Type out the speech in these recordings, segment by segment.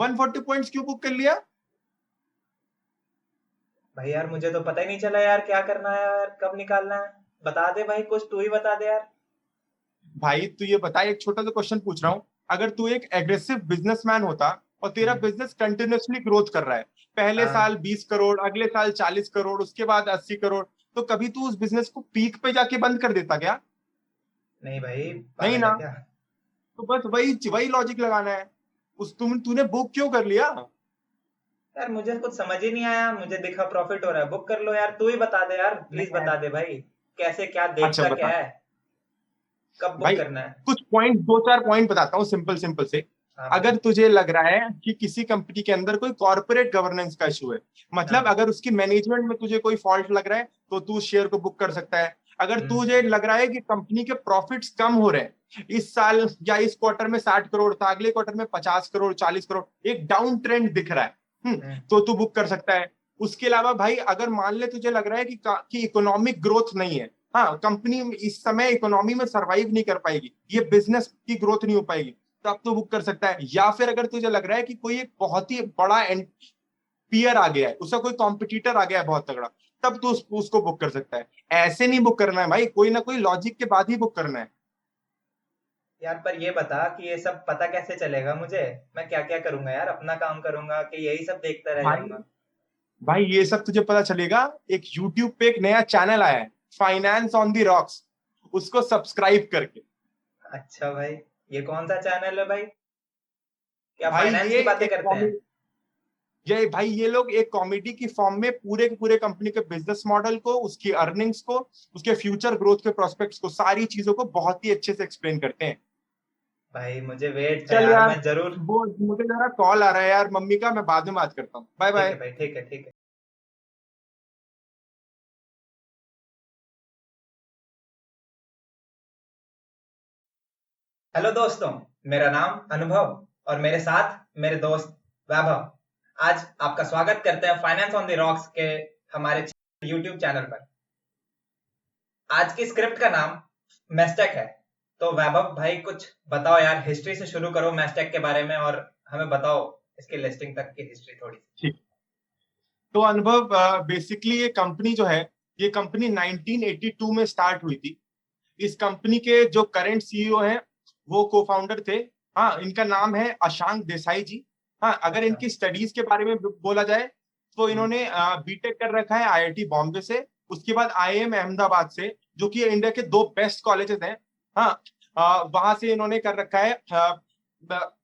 140 points क्यों book कर लिया? भाई यार मुझे तो पता ही नहीं चला यार, क्या करना है यार, कब निकालना है। बता दे भाई, कुछ तू ही बता दे यार। भाई तू ये बता, एक छोटा सा क्वेश्चन पूछ रहा हूँ। अगर तू एक एग्रेसिव बिजनेसमैन होता और तेरा हम्म। बिजनेस कंटिन्यूअसली ग्रोथ कर रहा है, पहले हाँ। साल 20 करोड़, अगले साल 40 करोड़, उसके बाद 80 करोड़, तो कभी तू उस बिजनेस को पीक पे जाके बंद कर देता क्या? नहीं भाई, नहीं पागल ना। है क्या। तो बस वही वही लॉजिक लगाना है। उस तूने बुक क्यों कर लिया? यार मुझे कुछ समझ ही नहीं आया, मुझे दिखा प्रॉफिट हो रहा है, बुक कर लो यार। तू ही बता दे यार, प्लीज नहीं बता दे भाई। कैसे, क्या अच्छा देखता क्या बता है, कब बुक भाई। करना है। कुछ पॉइंट, दो चार पॉइंट बताता हूँ सिंपल सिंपल से। हाँ अगर बता। तुझे लग रहा है कि किसी कंपनी के अंदर कोई कॉर्पोरेट गवर्नेंस का इशू है, मतलब हाँ। अगर उसकी मैनेजमेंट में तुझे कोई फॉल्ट लग रहा है, तो तू शेयर को बुक कर सकता है। अगर हम्म। तुझे लग रहा है कि कंपनी के प्रॉफिट्स कम हो रहे हैं, इस साल या इस क्वार्टर में 60 करोड़ था, अगले क्वार्टर में 50 करोड़, 40 करोड़, एक डाउन ट्रेंड दिख रहा है, हम्म। तो तू बुक कर सकता है। उसके अलावा भाई, अगर मान ले तुझे लग रहा है कि इकोनॉमिक ग्रोथ नहीं है, हाँ, कंपनी इस समय इकोनॉमी में सरवाइव नहीं कर पाएगी, ये बिजनेस की ग्रोथ नहीं हो पाएगी, तब तो बुक कर सकता है। या फिर अगर तुझे लग रहा है कि कोई एक बहुत ही बड़ा पीयर आ गया है, उसका कोई कॉम्पिटिटर आ गया है बहुत तगड़ा, तब तो उसको बुक कर सकता है। ऐसे नहीं बुक करना है भाई, कोई ना कोई लॉजिक के बाद ही बुक करना है। यार पर ये बता कि ये सब पता कैसे चलेगा मुझे। मैं क्या क्या करूंगा यार, अपना काम करूंगा कि यही सब देखता रह भाई जाऊंगा। भाई ये सब तुझे पता चलेगा, एक यूट्यूब पे एक नया चैनल आया है, फाइनेंस ऑन द रॉक्स, उसको सब्सक्राइब करके। अच्छा भाई, ये कौन सा चैनल है भाई, क्या भाई फाइनेंस ये की बातें एक करते हैं। ये लोग एक कॉमेडी की फॉर्म में पूरे के पूरे कंपनी के बिजनेस मॉडल को, उसकी अर्निंग्स को, उसके फ्यूचर ग्रोथ के प्रोस्पेक्ट्स को, सारी चीजों को बहुत ही अच्छे से एक्सप्लेन करते हैं। भाई मुझे वेट था चल यार, यार, मैं जरूर। वो मुझे जरा कॉल आ रहा है यार मम्मी का, मैं बाद में बात करता हूँ। बाय ठीक है बाय। भाई, ठीक है, ठीक है। हेलो दोस्तों, मेरा नाम अनुभव और मेरे साथ मेरे दोस्त वैभव। आज आपका स्वागत करते हैं फाइनेंस ऑन द रॉक्स के हमारे यूट्यूब चैनल पर। आज की स्क्रिप्ट का नाम मैस्टेक है। तो वैभव भाई कुछ बताओ यार, हिस्ट्री से शुरू करो मैस्टेक के बारे में, और हमें बताओ इसके लिस्टिंग तक की हिस्ट्री थोड़ी सी। ठीक। तो अनुभव, बेसिकली ये कंपनी जो है, ये कंपनी 1982 में स्टार्ट हुई थी। इस कंपनी के जो करंट सीईओ हैं, वो को फाउंडर थे। हाँ, इनका नाम है अशांक देसाई जी। हाँ, अगर अच्छा। इनकी स्टडीज के बारे में बोला जाए, तो हम्म। इन्होंने बीटेक कर रखा है आईआईटी बॉम्बे से, उसके बाद आईआईएम अहमदाबाद से, जो कि इंडिया के दो बेस्ट कॉलेजेस हैं। हाँ, वहां से इन्होंने कर रखा है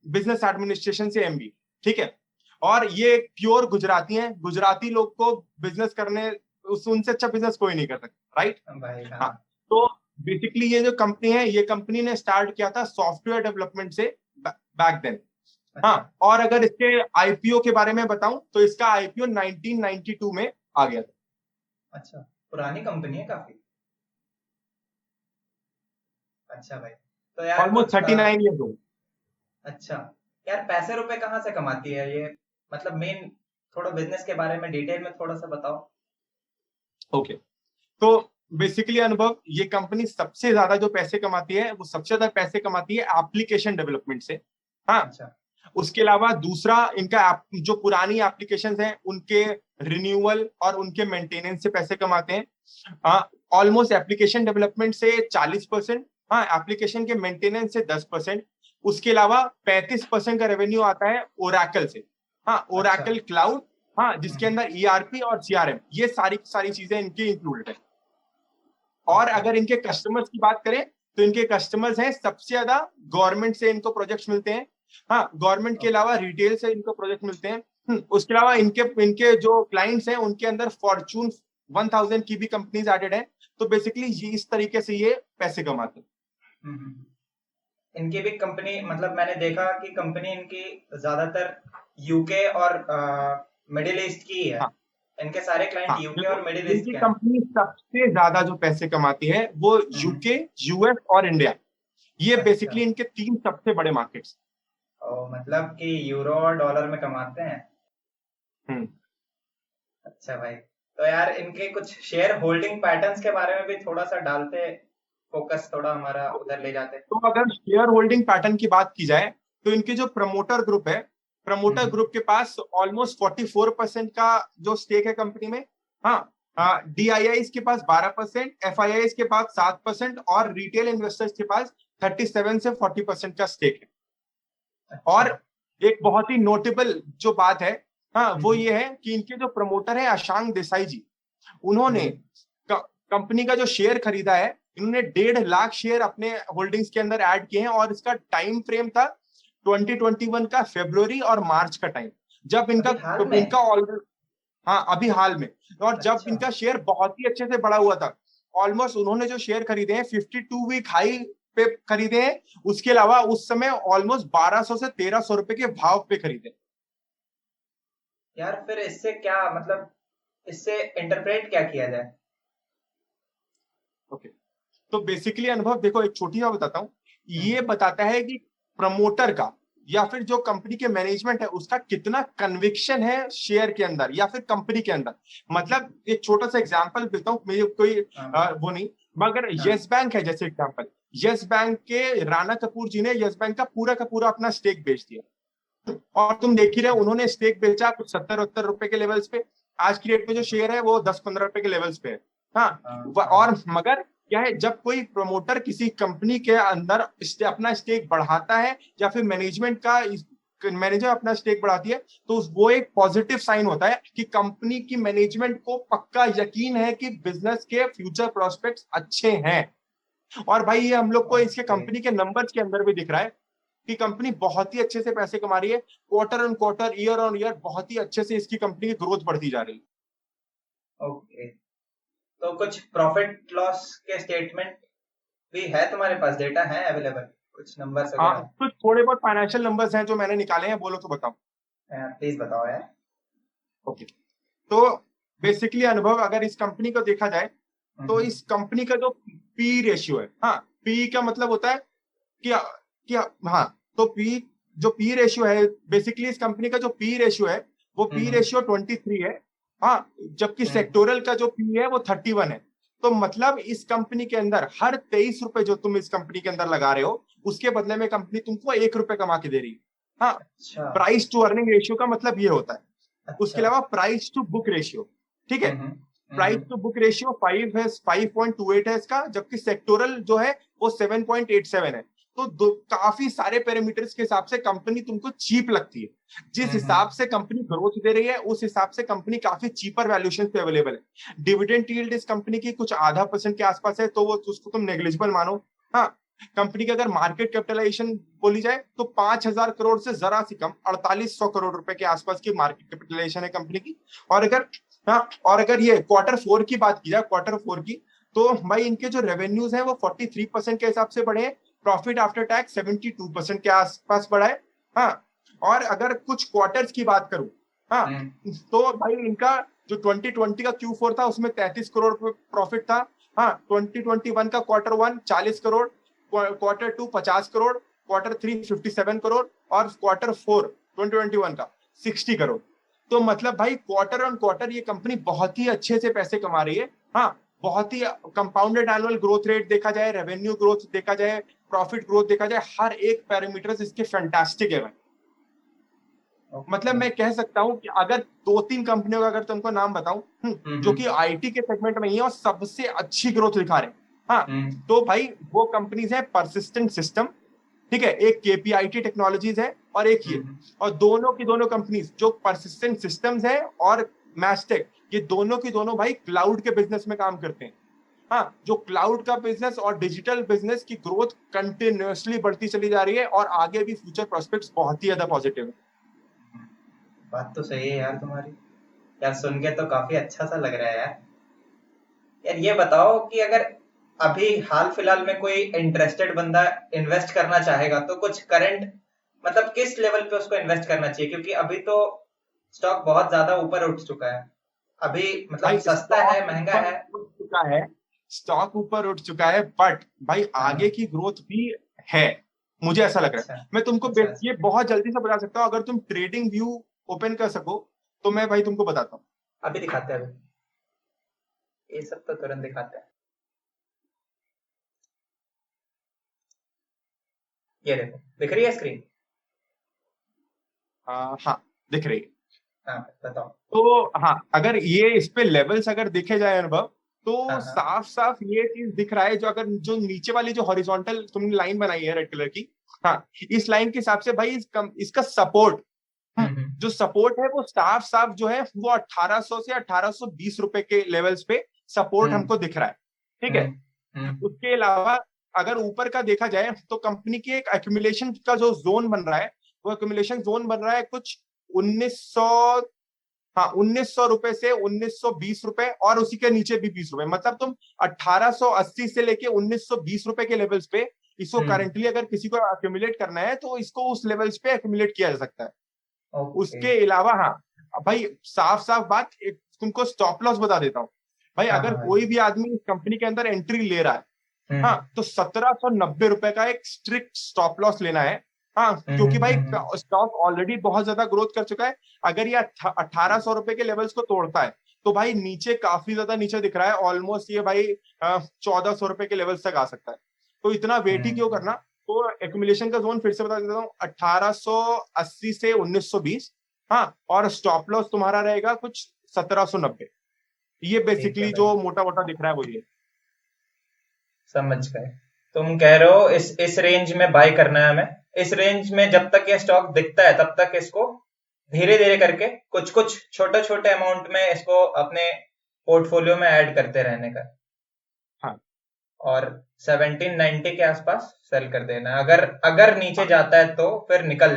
बिजनेस एडमिनिस्ट्रेशन से एमबी। ठीक है। और ये प्योर गुजराती हैं, गुजराती लोग को बिजनेस करने, उनसे अच्छा बिजनेस कोई नहीं कर सकता, राइट? भाई हाँ। हाँ। तो बेसिकली ये जो कंपनी है, ये कंपनी ने स्टार्ट किया था सॉफ्टवेयर डेवलपमेंट से, बैक देन। हाँ, अच्छा। और अगर इसके आईपीओ के बारे में बताऊं, तो इसका आईपीओ 1992 में आ गया था। अच्छा, पुरानी कंपनी है काफी। अच्छा भाई, तो यार ऑलमोस्ट कुछ 39 ईयर्स हो। अच्छा, यार पैसे रुपए कहाँ से कमाती है ये, मतलब मेन, थोड़ा बिजनेस के बारे में डिटेल में थोड़ा सा बताओ। ओके। तो बेसिकली अनुभव, ये कंपनी सबसे ज्यादा जो पैसे कमाती है, वो सबसे ज्यादा पैसे कमाती है एप्लीकेशन डेवलपमेंट से। हाँ। अच्छा। उसके अलावा दूसरा, इनका जो पुरानी एप्लीकेशंस हैं, उनके रिन्यूअल और उनके मेंटेनेंस से पैसे कमाते हैं। ऑलमोस्ट एप्लीकेशन डेवलपमेंट से 40%, हाँ, एप्लीकेशन के मेंटेनेंस से 10%। उसके अलावा 35% का रेवेन्यू आता है ओरेकल से। हाँ, अच्छा। Oracle cloud. हाँ, जिसके हम्म। अंदर ईआरपी और सीआरएम, ये सारी सारी चीजें इनकी इंक्लूडेड है। और अच्छा। अगर इनके कस्टमर्स की बात करें, तो इनके कस्टमर्स हैं सबसे ज्यादा, गवर्नमेंट से इनको प्रोजेक्ट्स मिलते हैं। हाँ, गवर्नमेंट के ओके। अलावा रिटेल से इनको प्रोजेक्ट मिलते हैं। उसके अलावा इनके इनके जो क्लाइंट्स हैं, उनके अंदर फॉर्चून 1000 की भी कंपनीज एडेड है। तो बेसिकली ये इस तरीके से ये पैसे कमाते हैं। हम्म। इनकी भी कंपनी, मतलब मैंने देखा कि कंपनी इनकी ज्यादातर यूके और मिडिल ईस्ट की ही है। हाँ। इनके सारे क्लाइंट हाँ, यूके देखो, और मिडिल ईस्ट इनकी के हैं। कंपनी सबसे ज्यादा जो पैसे कमाती है, वो हम्म। यूके, यूएस और इंडिया। ये अच्छा। बेसिकली इनके तीन सबसे बड़े मार्केट्स। ओ, मतलब कि यूरो और डॉलर में कमाते हैं। हम्म। अच्छा भाई, तो यार इनके कुछ शेयर होल्डिंग पैटर्न्स के बारे में भी थोड़ा सा डालते, फोकस थोड़ा हमारा उधर ले जाते। तो अगर शेयर होल्डिंग पैटर्न की बात की जाए, तो इनके जो प्रमोटर ग्रुप है, प्रमोटर ग्रुप के पास ऑलमोस्ट 44% का जो स्टेक है कंपनी में। हाँ, डीआईआईस के पास 12%, एफआईआईस के पास 7% और रिटेल इन्वेस्टर्स के पास 37 से 40% का स्टेक है। और एक बहुत ही नोटेबल जो बात है, हाँ, वो ये है कि इनके जो प्रमोटर है अशांक देसाई जी, उन्होंने कंपनी का जो शेयर खरीदा है, इन्होंने 1.5 लाख शेयर अपने होल्डिंग्स के अंदर ऐड किए हैं और इसका टाइम फ्रेम था 2021 का फरवरी और मार्च का टाइम, जब इनका ऑलरेडी, हाँ, अभी हाल में, और जब इनका शेयर बहुत ही अच्छे से बढ़ा हुआ था। ऑलमोस्ट उन्होंने जो शेयर खरीदे हैं 52 वीक हाई पे खरीदे हैं, उसके अलावा उस समय ऑलमोस्ट 1200 से 1300 रुपए के भाव पे खरीदे। यार फिर इससे क्या मतलब, इससे इंटरप्रेट क्या किया जाए? ओके, तो बेसिकली अनुभव देखो, एक छोटी सा बताता हूँ, ये बताता है कि प्रमोटर का या फिर जो कंपनी के मैनेजमेंट है उसका कितना कन्विक्शन है शेयर के अंदर या फिर कंपनी के अंदर। मतलब एक छोटा सा एग्जांपल देता हूँ, मेरे कोई वो नहीं, मगर यस बैंक है जैसे एग्जांपल, यस बैंक के राणा कपूर जी ने यस बैंक का पूरा अपना स्टेक बेच दिया, और तुम देख ही रहे, उन्होंने स्टेक बेचा कुछ 70-70 रुपए के लेवल्स पे। आज की डेट में जो शेयर है वो 10-15 रुपए के लेवल्स पे है। हाँ, और मगर क्या है, जब कोई प्रमोटर किसी कंपनी के अंदर अपना स्टेक बढ़ाता है या फिर मैनेजर अपना स्टेक बढ़ाती है, तो वो एक पॉजिटिव साइन होता है कि कंपनी की मैनेजमेंट को पक्का यकीन है कि बिजनेस के फ्यूचर प्रोस्पेक्ट्स अच्छे हैं। और भाई ये हम लोग को इसके कंपनी के नंबर्स के अंदर भी दिख रहा है कि कंपनी बहुत ही अच्छे से पैसे कमा रही है, quarter on quarter, year on year बहुत ही अच्छे से इसकी कंपनी की ग्रोथ बढ़ती जा रही है। ओके, तो कुछ प्रॉफिट लॉस के स्टेटमेंट भी है तुम्हारे पास, डेटा है अवेलेबल, कुछ नंबर्स वगैरह? कुछ थोड़े बहुत फाइनेंशियल नंबर्स हैं जो मैंने निकाले हैं, बोलो तो बताओ। प्लीज बताओ यार। ओके, तो बेसिकली अनुभव, अगर इस कंपनी को देखा जाए तो इस कंपनी का जो पी रेशियो है, हाँ, पी का मतलब होता है कि हाँ, तो पी रेशियो है, बेसिकली इस कंपनी का जो पी रेशियो है वो पी रेशियो 23 है। हाँ, जबकि सेक्टोरल का जो पी है वो 31 है। तो मतलब इस कंपनी के अंदर हर 23 रुपए जो तुम इस कंपनी के अंदर लगा रहे हो, उसके बदले में कंपनी तुमको 1 रुपए कमा के दे रही है। हाँ, प्राइस टू अर्निंग रेशियो का मतलब ये होता है। उसके अलावा प्राइस टू बुक रेशियो, ठीक है, प्राइस टू बुक रेशियो 5.28 है इसका, जबकि सेक्टोरल जो है वो 7.87 है। तो काफी सारे पैरामीटर्स के हिसाब से कंपनी तुमको चीप लगती है। जिस हिसाब से कंपनी ग्रोथ दे रही है उस हिसाब से कंपनी काफी चीपर वैल्यूएशन पे अवेलेबल है। डिविडेंड यील्ड इस कंपनी की कुछ ½ % के आसपास है, तो वो उसको तुम नेग्लिजिबल मानो। हाँ, कंपनी की अगर मार्केट कैपिटलाइजेशन बोली जाए तो 5,000 करोड़ से जरा सी कम 4800 करोड़ रुपए के आसपास की मार्केट कैपिटलाइजेशन है कंपनी की। और अगर ये Q4 की बात की जाए, Q4 की, तो भाई इनके जो रेवेन्यूज हैं वो 43% के हिसाब से बढ़े हैं, प्रॉफिट आफ्टर टैक्स 72% के आसपास बढ़ा है। हाँ, और अगर कुछ क्वार्टर्स की बात करूं, हाँ, तो भाई इनका जो 2020 का Q4 था उसमें 33 करोड़ प्रॉफिट था। हाँ, 2021 का Q1 40 crore, Q2 50 crore, Q3 57 crore और Q4 2021 का 60 करोड़। तो मतलब भाई क्वार्टर ऑन क्वार्टर ये कंपनी बहुत ही अच्छे से पैसे कमा रही है। हाँ, बहुत ही कंपाउंडेड एनुअल ग्रोथ रेट देखा जाए, रेवेन्यू ग्रोथ देखा जाए, प्रॉफिट ग्रोथ देखा जाए, हर एक पैरामीटर्स इसके फैंटास्टिक है भाई। मतलब मैं कह सकता हूं कि अगर 2-3 कंपनियों का अगर तुमको नाम बताऊं जो कि आईटी के सेगमेंट में ही है और सबसे अच्छी ग्रोथ दिखा रहे हैं, हाँ, तो भाई वो कंपनीज है परसिस्टेंट सिस्टम, ठीक है, एक केपीआईटी टेक्नोलॉजीज है और एक ये, और दोनों की दोनों कंपनीज जो परसिस्टेंट सिस्टम्स है और मैस्टेक, ये दोनों की दोनों भाई क्लाउड के बिजनेस में काम करते हैं। हाँ, जो क्लाउड का बिजनेस और डिजिटल बिजनेस की ग्रोथ कंटिन्यूअसली बढ़ती चली जा रही है और आगे भी फ्यूचर प्रोस्पेक्ट्स बहुत ही ज्यादा पॉजिटिव है। बात तो सही है यार तुम्हारी, यार सुन के तो काफी अच्छा सा लग रहा है यार। यार ये बताओ कि अगर अभी हाल फिलहाल में कोई इंटरेस्टेड बंदा इन्वेस्ट करना चाहेगा तो कुछ करंट मतलब किस लेवल पे उसको इन्वेस्ट करना चाहिए, क्योंकि अभी तो स्टॉक बहुत ज्यादा ऊपर उठ चुका है। अभी मतलब सस्ता है, महंगा है? स्टॉक ऊपर उठ चुका है, बट भाई आगे की ग्रोथ भी है, मुझे ऐसा लग रहा है। मैं तुमको ये बहुत जल्दी से बता सकता हूँ, अगर तुम ट्रेडिंग व्यू ओपन कर सको तो मैं भाई तुमको बताता हूँ। अभी दिखाते हैं, अभी ये सब तो तुरंत दिखाते हैं। ये देखो, दिख रही है स्क्रीन? हाँ, दिख रही है। हाँ बताओ। तो हाँ, अगर ये इस पे लेवल्स अगर देखे जाए अनुभव, तो हाँ हाँ। साफ साफ ये चीज दिख रहा है, जो अगर जो नीचे वाली जो हॉरिजॉन्टल तुमने लाइन बनाई है रेड कलर की, हाँ, इस लाइन के हिसाब से भाई इसका सपोर्ट, जो सपोर्ट है वो साफ साफ जो है वो 1800 से 1820 रुपए के लेवल्स पे सपोर्ट हम्म हमको दिख रहा है। ठीक है। हम्म हम्म उसके अलावा अगर ऊपर का देखा जाए तो कंपनी की एक एक्यूमुलेशन का जो जोन बन रहा है, वो एक्यूमुलेशन जोन बन रहा है कुछ 1900, हाँ 1900 रुपए से 1920 रुपए, और उसी के नीचे भी 20 रुपए, मतलब तुम 1880 से लेके 1920 रुपए के लेवल्स पे इसको हम्म। करंटली अगर किसी को एक्यूमुलेट करना है तो इसको उस लेवल्स पे एक्यूमुलेट किया जा सकता है। ओके। उसके अलावा हाँ, भाई साफ साफ बात, एक तुमको स्टॉप लॉस बता देता हूँ। भाई हाँ अगर हाँ भाई। कोई भी आदमी इस कंपनी के अंदर एंट्री ले रहा है, हम्म हाँ, तो 1790 रुपए का एक स्ट्रिक्ट स्टॉप लॉस लेना है। हाँ, क्योंकि भाई हम्म। स्टॉक ऑलरेडी बहुत ज्यादा ग्रोथ कर चुका है। अगर ये 1800 रुपए के लेवल्स को तोड़ता है तो भाई नीचे काफी ज्यादा नीचे दिख रहा है, ऑलमोस्ट ये भाई 1400 रुपए के लेवल्स तक आ सकता है। तो इतना वेट ही क्यों हम्म। करना। तो एक्यूमुलेशन का जोन फिर से बता देता हूँ, 1880 से 1920। हाँ, और स्टॉप लॉस तुम्हारा रहेगा कुछ 1790। ये ठीक है बेसिकली भाई, जो मोटा मोटा दिख रहा है वो ये। समझ गए। तुम कह रहे हो इस रेंज में बाय करना है हमें। इस रेंज में जब तक ये स्टॉक दिखता है तब तक इसको धीरे धीरे करके कुछ कुछ छोटे छोटे अमाउंट में इसको अपने पोर्टफोलियो में ऐड करते रहने का, हाँ और 1790 के आसपास सेल कर देना है। अगर अगर नीचे हाँ जाता है तो फिर निकल,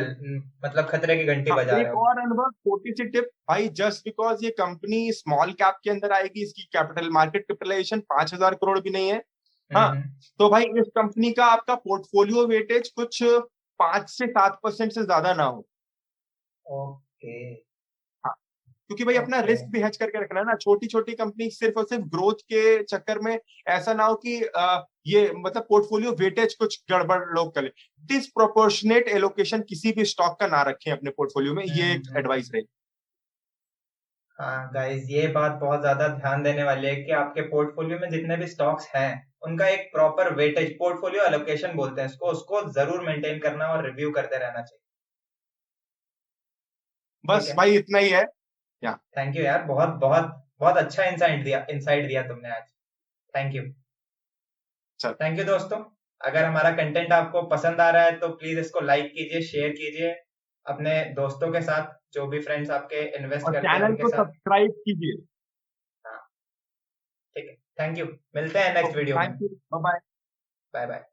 मतलब खतरे की घंटी हाँ, बजा रहे एक हो। और अनुभव, छोटी सी टिप भाई, जस्ट बिकॉज ये कंपनी स्मॉल कैप के अंदर आएगी, इसकी कैपिटल मार्केट कैपिटलाइजेशन 5000 करोड़ भी नहीं है। हाँ, हम्म। तो भाई इस कंपनी का आपका पोर्टफोलियो वेटेज कुछ 5 से 7% से ज्यादा ना हो। ओके हाँ, क्योंकि भाई अपना ओके। रिस्क भी हेज करके रखना है ना, छोटी छोटी कंपनी सिर्फ और सिर्फ ग्रोथ के चक्कर में ऐसा ना हो कि ये मतलब पोर्टफोलियो वेटेज कुछ गड़बड़ लोग करें। डिसप्रोपोर्शनेट एलोकेशन किसी भी स्टॉक का ना रखें अपने पोर्टफोलियो में, ये एक एडवाइस रहेगी। हाँ गाइस, ये बात बहुत ज्यादा ध्यान देने वाली है कि आपके पोर्टफोलियो में जितने भी स्टॉक्स हैं उनका एक प्रॉपर वेटेज, पोर्टफोलियो एलोकेशन बोलते हैं इसको, उसको जरूर मेंटेन करना और रिव्यू करते रहना चाहिए। ठीक बस है। भाई इतना ही है। या थैंक यू यार, बहुत बहुत बहुत अच्छा इंसाइट दिया तुमने आज। Thank you. चल, थैंक यू दोस्तों। अगर हमारा कंटेंट आपको पसंद आ रहा है तो प्लीज इसको लाइक कीजिए, शेयर कीजिए अपने दोस्तों के साथ, जो भी फ्रेंड्स आपके इन्वेस्ट और करते हैं चैनल उनके को साथ। सब्सक्राइब कीजिए। हाँ ठीक है, थैंक यू। मिलते हैं नेक्स्ट ओके, वीडियो में। Thank you, bye bye. Bye bye.